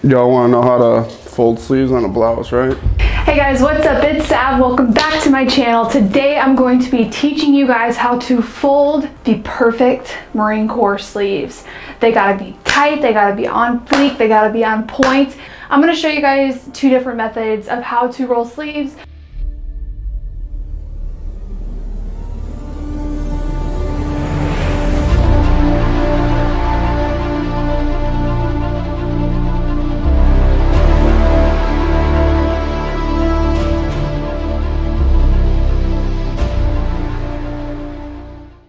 Y'all want to know how to fold sleeves on a blouse, right? Hey guys, what's up? It's Sav. Welcome back to my channel. Today I'm going to be teaching you guys how to fold the perfect Marine Corps sleeves. They gotta be tight, they gotta be on fleek, they gotta be on point. I'm gonna show you guys two different methods of how to roll sleeves.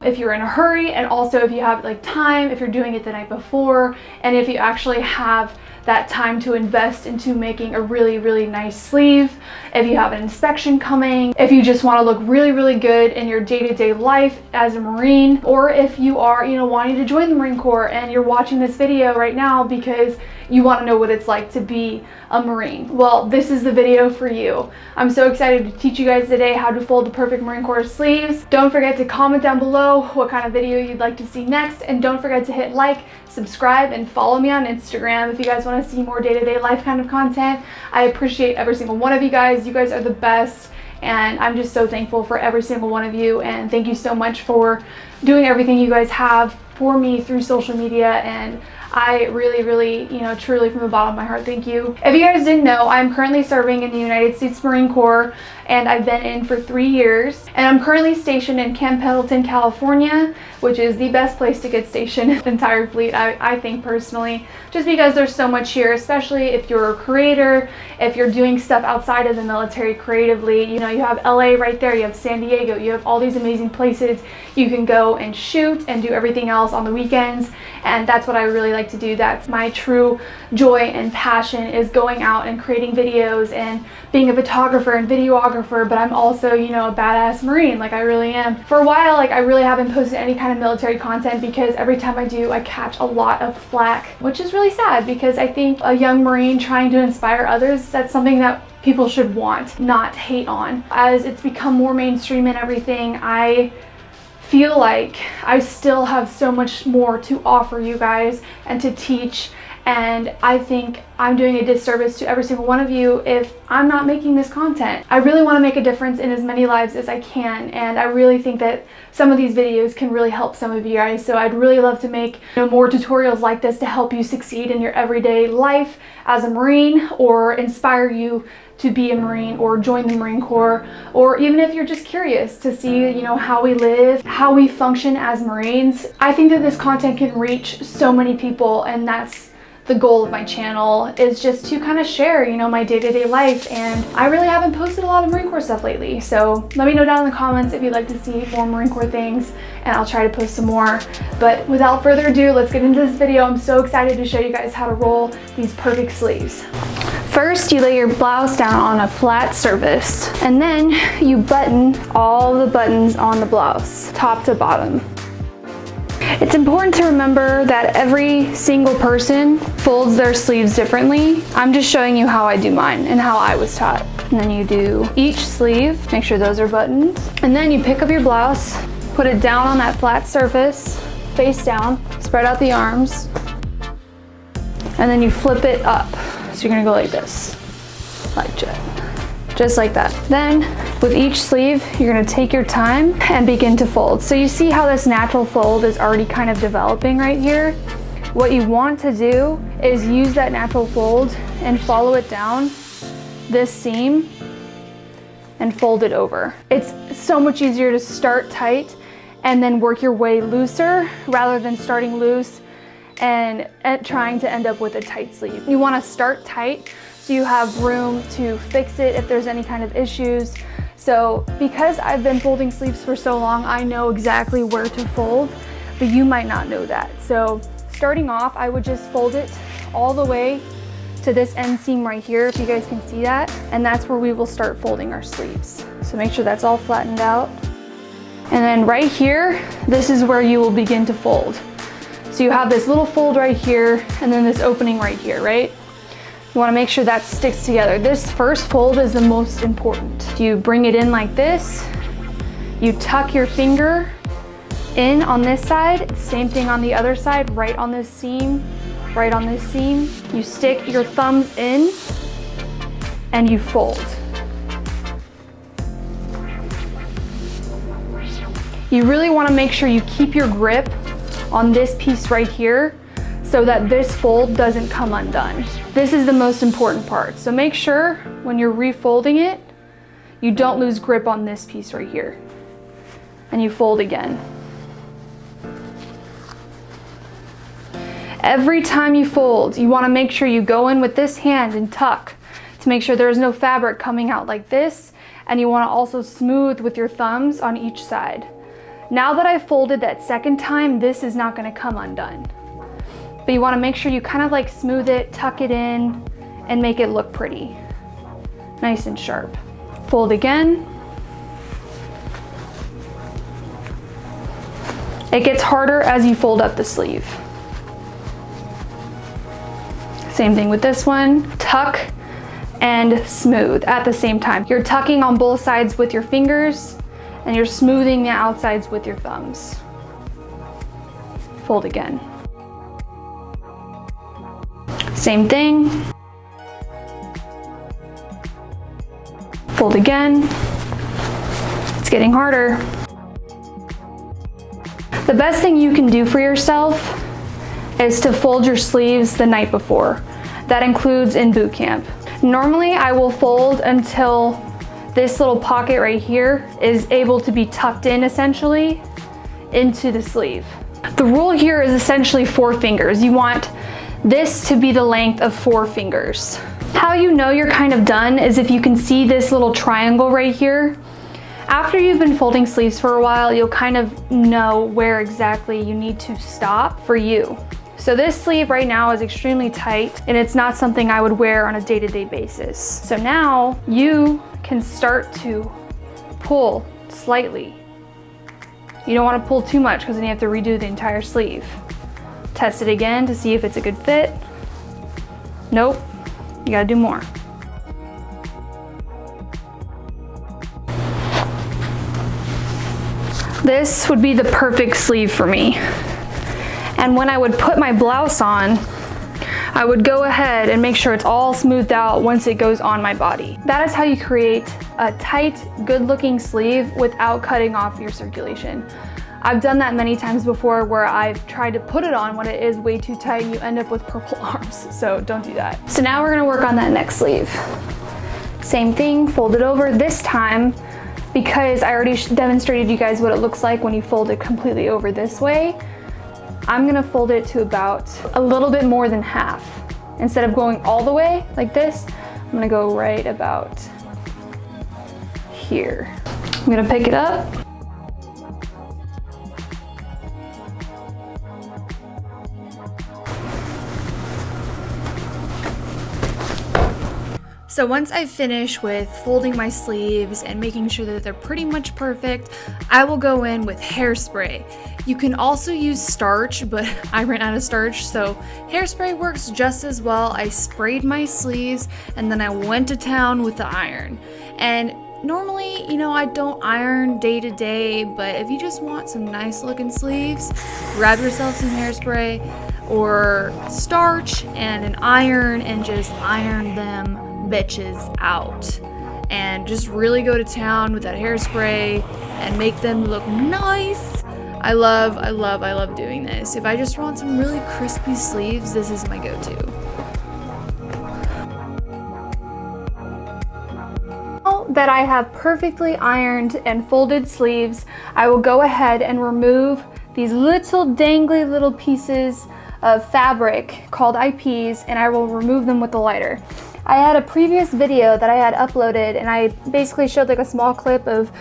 If you're in a hurry, and also if you have like time, if you're doing it the night before, and if you actually have that time to invest into making a really nice sleeve, if you have an inspection coming, if you just want to look really good in your day-to-day life as a Marine, or if you are, wanting to join the Marine Corps and you're watching this video right now because you want to know what it's like to be a Marine. Well, this is the video for you. I'm so excited to teach you guys today how to fold the perfect Marine Corps sleeves. Don't forget to comment down below what kind of video you'd like to see next, and don't forget to hit like, subscribe, and follow me on Instagram if you guys want to see more day-to-day life kind of content. I appreciate every single one of you guys. You guys are the best, and I'm just so thankful for every single one of you, and thank you so much for doing everything you guys have for me through social media, and I really, truly from the bottom of my heart, thank you. If you guys didn't know, I'm currently serving in the United States Marine Corps, and I've been in for 3 years. And I'm currently stationed in Camp Pendleton, California, which is the best place to get stationed in the entire fleet, I think personally, just because there's so much here, especially if you're a creator, if you're doing stuff outside of the military creatively. You have LA right there, you have San Diego, you have all these amazing places you can go and shoot and do everything else on the weekends, and that's what I really like to do. That's my true joy and passion, is going out and creating videos and being a photographer and videographer, but I'm also, a badass Marine, like I really am. For a while, I really haven't posted any kind of military content because every time I do, I catch a lot of flack, which is really sad because I think a young Marine trying to inspire others, that's something that people should want, not hate on. As it's become more mainstream and everything, I feel like I still have so much more to offer you guys and to teach, and I think I'm doing a disservice to every single one of you if I'm not making this content. I really want to make a difference in as many lives as I can, and I really think that some of these videos can really help some of you guys, so I'd really love to make more tutorials like this to help you succeed in your everyday life as a Marine, or inspire you to be a Marine or join the Marine Corps, or even if you're just curious to see, how we live, how we function as Marines. I think that this content can reach so many people, and that's the goal of my channel, is just to kind of share, my day-to-day life. And I really haven't posted a lot of Marine Corps stuff lately, so let me know down in the comments if you'd like to see more Marine Corps things, and I'll try to post some more. But without further ado, let's get into this video. I'm so excited to show you guys how to roll these perfect sleeves. First, you lay your blouse down on a flat surface, and then you button all the buttons on the blouse, top to bottom. It's important to remember that every single person folds their sleeves differently. I'm just showing you how I do mine and how I was taught. And then you do each sleeve, make sure those are buttoned. And then you pick up your blouse, put it down on that flat surface, face down, spread out the arms, and then you flip it up. So you're gonna go like this, just like that. Then with each sleeve, you're gonna take your time and begin to fold. So you see how this natural fold is already kind of developing right here? What you want to do is use that natural fold and follow it down this seam and fold it over. It's so much easier to start tight and then work your way looser rather than starting loose and trying to end up with a tight sleeve. You want to start tight so you have room to fix it if there's any kind of issues. So because I've been folding sleeves for so long, I know exactly where to fold, but you might not know that. So starting off, I would just fold it all the way to this end seam right here, if you guys can see that, and that's where we will start folding our sleeves. So make sure that's all flattened out. And then right here, this is where you will begin to fold. So you have this little fold right here, and then this opening right here, right? You wanna make sure that sticks together. This first fold is the most important. You bring it in like this, you tuck your finger in on this side, same thing on the other side, right on this seam, right on this seam. You stick your thumbs in and you fold. You really want to make sure you keep your grip on this piece right here so that this fold doesn't come undone. This is the most important part. So make sure when you're refolding it, you don't lose grip on this piece right here. And you fold again. Every time you fold, you want to make sure you go in with this hand and tuck to make sure there's no fabric coming out like this. And you want to also smooth with your thumbs on each side. Now that I folded that second time, this is not going to come undone. But you want to make sure you kind of like smooth it, tuck it in, and make it look pretty. Nice and sharp. Fold again. It gets harder as you fold up the sleeve. Same thing with this one. Tuck and smooth at the same time. You're tucking on both sides with your fingers, and you're smoothing the outsides with your thumbs. Fold again. Same thing. Fold again. It's getting harder. The best thing you can do for yourself is to fold your sleeves the night before. That includes in boot camp. Normally I will fold until this little pocket right here is able to be tucked in essentially into the sleeve. The rule here is essentially 4 fingers. You want this to be the length of 4 fingers. How you know you're kind of done is if you can see this little triangle right here. After you've been folding sleeves for a while, you'll kind of know where exactly you need to stop for you. So this sleeve right now is extremely tight, and it's not something I would wear on a day-to-day basis. So now you can start to pull slightly. You don't want to pull too much because then you have to redo the entire sleeve. Test it again to see if it's a good fit. Nope, you gotta do more. This would be the perfect sleeve for me. And when I would put my blouse on, I would go ahead and make sure it's all smoothed out once it goes on my body. That is how you create a tight, good-looking sleeve without cutting off your circulation. I've done that many times before where I've tried to put it on when it is way too tight and you end up with purple arms, so don't do that. So now we're gonna work on that next sleeve. Same thing, fold it over. This time, because I already demonstrated you guys what it looks like when you fold it completely over this way, I'm gonna fold it to about a little bit more than half. Instead of going all the way like this, I'm gonna go right about here. I'm gonna pick it up. So once I finish with folding my sleeves and making sure that they're pretty much perfect, I will go in with hairspray. You can also use starch, but I ran out of starch, so hairspray works just as well. I sprayed my sleeves and then I went to town with the iron. And normally, you know, I don't iron day to day, but if you just want some nice looking sleeves, grab yourself some hairspray or starch and an iron and just iron them bitches out. And just really go to town with that hairspray and make them look nice. I love doing this. If I just want some really crispy sleeves, this is my go-to. Now that I have perfectly ironed and folded sleeves, I will go ahead and remove these little dangly little pieces of fabric called IPs, and I will remove them with the lighter. I had a previous video that I had uploaded and I basically showed like a small clip of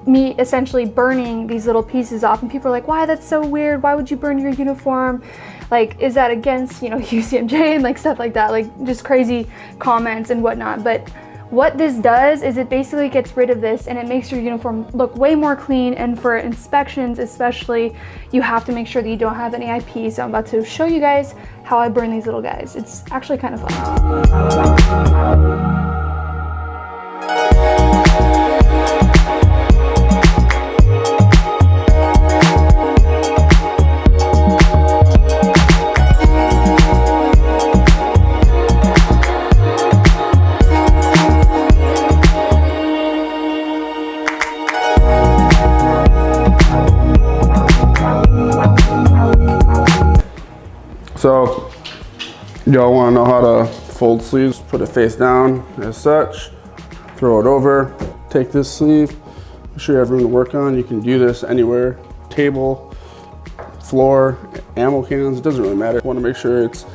me essentially burning these little pieces off, and people are like, why, that's so weird, why would you burn your uniform? Like, is that against, you know, UCMJ and like stuff like that, like just crazy comments and whatnot. But what this does is it basically gets rid of this and it makes your uniform look way more clean, and for inspections especially, you have to make sure that you don't have any IP. So I'm about to show you guys how I burn these little guys. It's actually kind of fun. Y'all want to know how to fold sleeves? Put it face down as such, throw it over, take this sleeve, make sure you have room to work on. You can do this anywhere, table, floor, ammo cans, it doesn't really matter. You want to make sure it's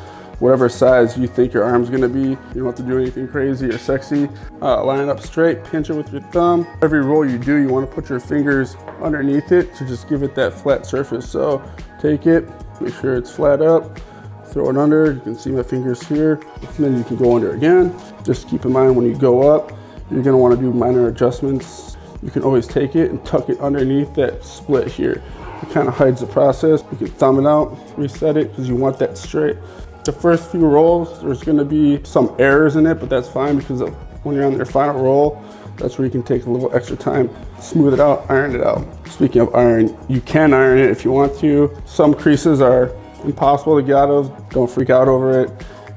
whatever size you think your arm's gonna be. You don't have to do anything crazy or sexy. Line it up straight, pinch it with your thumb. Every roll you do, you want to put your fingers underneath it to just give it that flat surface. So take it, make sure it's flat up, throw it under. You can see my fingers here, and then you can go under again. Just keep in mind when you go up, you're gonna want to do minor adjustments. You can always take it and tuck it underneath that split here. It kind of hides the process. You can thumb it out, reset it, because you want that straight. The first few rolls, there's gonna be some errors in it, but that's fine because when you're on your final roll, that's where you can take a little extra time, smooth it out, iron it out. Speaking of iron, you can iron it if you want to. Some creases are impossible to get out of. Don't freak out over it.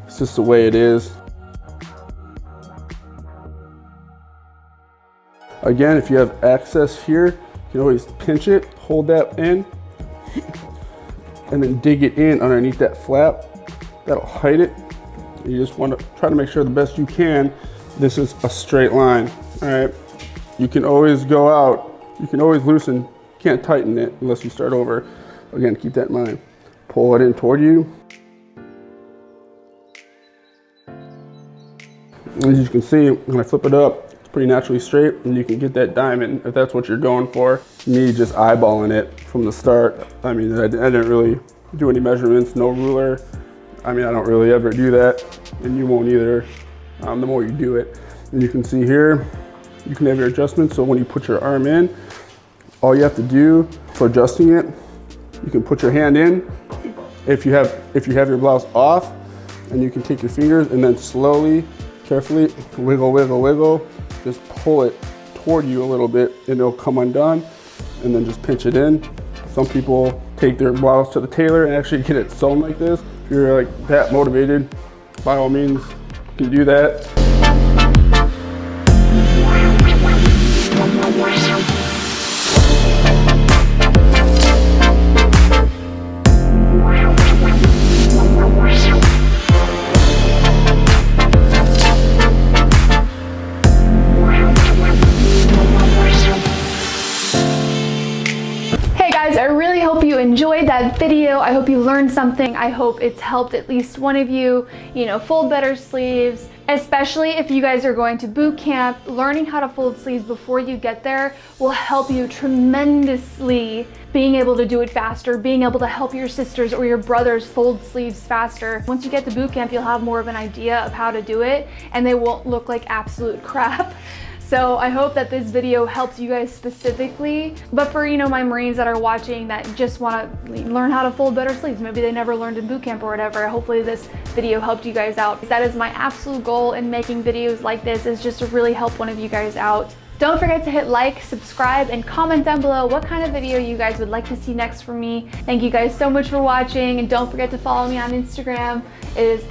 It's just the way it is. Again, if you have access here, you can always pinch it, hold that in, and then dig it in underneath that flap. That'll hide it. You just want to try to make sure the best you can. This is a straight line, all right? You can always go out. You can always loosen. Can't tighten it unless you start over. Again, keep that in mind. Pull it in toward you. As you can see, when I flip it up, it's pretty naturally straight, and you can get that diamond if that's what you're going for. Me just eyeballing it from the start. I mean, I didn't really do any measurements, no ruler. I mean, I don't really ever do that, and you won't either, the more you do it. And you can see here, you can have your adjustments. So when you put your arm in, all you have to do for adjusting it, you can put your hand in. If you have your blouse off, and you can take your fingers and then slowly, carefully, wiggle, wiggle, wiggle, just pull it toward you a little bit and it'll come undone, and then just pinch it in. Some people take their blouse to the tailor and actually get it sewn like this. If you're like that motivated, by all means, you can do that. I really hope you enjoyed that video. I hope you learned something. I hope it's helped at least one of you, fold better sleeves. Especially if you guys are going to boot camp, learning how to fold sleeves before you get there will help you tremendously. Being able to do it faster, being able to help your sisters or your brothers fold sleeves faster. Once you get to boot camp, you'll have more of an idea of how to do it, and they won't look like absolute crap. So I hope that this video helps you guys specifically. But for my Marines that are watching that just want to learn how to fold better sleeves, maybe they never learned in boot camp or whatever, hopefully this video helped you guys out. That is my absolute goal in making videos like this, is just to really help one of you guys out. Don't forget to hit like, subscribe, and comment down below what kind of video you guys would like to see next from me. Thank you guys so much for watching, and don't forget to follow me on Instagram. It is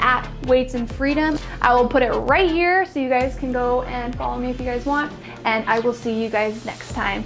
@WeightsandFreedom. I will put it right here so you guys can go and follow me if you guys want, and I will see you guys next time.